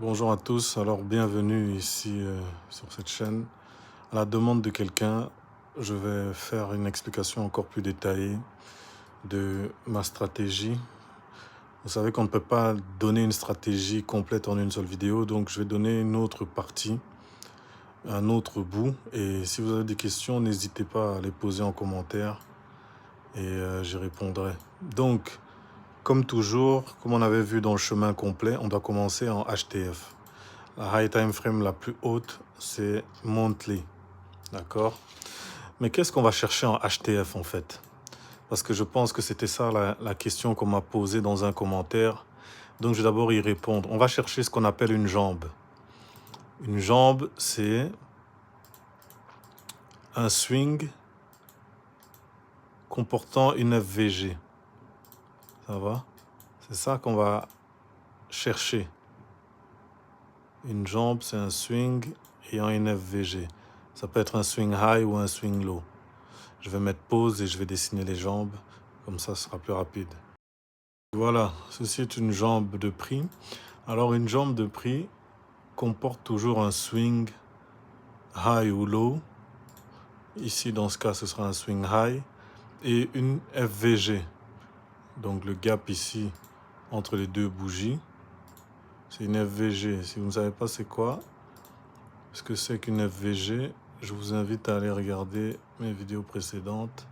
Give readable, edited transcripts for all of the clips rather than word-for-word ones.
Bonjour à tous, alors bienvenue ici sur cette chaîne. À la demande de quelqu'un, je vais faire une explication encore plus détaillée de ma stratégie. Vous savez qu'on ne peut pas donner une stratégie complète en une seule vidéo, donc je vais donner une autre partie, un autre bout. Et si vous avez des questions, n'hésitez pas à les poser en commentaire et j'y répondrai. Donc, comme toujours, comme on avait vu dans le chemin complet, on doit commencer en HTF. La high time frame la plus haute, c'est monthly, d'accord? Mais qu'est-ce qu'on va chercher en HTF en fait? Parce que je pense que c'était ça la question qu'on m'a posée dans un commentaire. Donc je vais d'abord y répondre. On va chercher ce qu'on appelle une jambe. Une jambe, c'est un swing comportant une FVG. Ça va? C'est ça qu'on va chercher. Une jambe, c'est un swing ayant une FVG. Ça peut être un swing high ou un swing low. Je vais mettre pause et je vais dessiner les jambes. Comme ça, ce sera plus rapide. Voilà, ceci est une jambe de prix. Alors, une jambe de prix comporte toujours un swing high ou low. Ici, dans ce cas, ce sera un swing high et une FVG. Donc, le gap ici entre les deux bougies, c'est une FVG. Si vous ne savez pas c'est quoi, ce que c'est qu'une FVG, je vous invite à aller regarder mes vidéos précédentes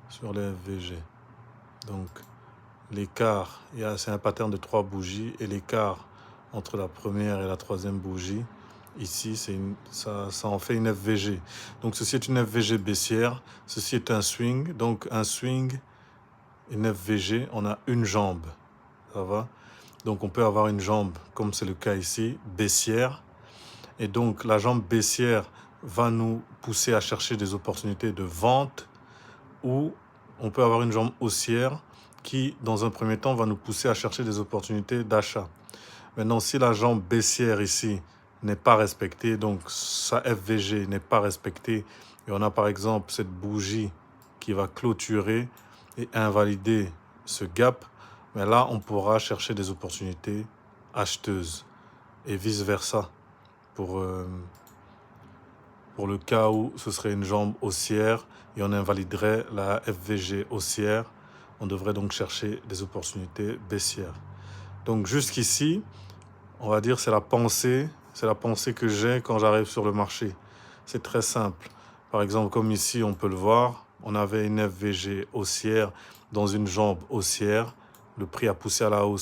sur les FVG. Donc, l'écart, c'est un pattern de 3 bougies et l'écart entre la première et la troisième bougie, ici, ça en fait une FVG. Donc, ceci est une FVG baissière, ceci est un swing. Donc, un swing, une FVG, on a une jambe, ça va? Donc, on peut avoir une jambe, comme c'est le cas ici, baissière. Et donc, la jambe baissière va nous pousser à chercher des opportunités de vente ou on peut avoir une jambe haussière qui, dans un premier temps, va nous pousser à chercher des opportunités d'achat. Maintenant, si la jambe baissière ici n'est pas respectée, donc sa FVG n'est pas respectée, et on a par exemple cette bougie qui va clôturer et invalider ce gap, mais là, on pourra chercher des opportunités acheteuses et vice-versa pour le cas où ce serait une jambe haussière et on invaliderait la FVG haussière. On devrait donc chercher des opportunités baissières. Donc jusqu'ici, on va dire c'est la pensée que j'ai quand j'arrive sur le marché. C'est très simple. Par exemple, comme ici, on peut le voir, on avait une FVG haussière dans une jambe haussière. Le prix a poussé à la hausse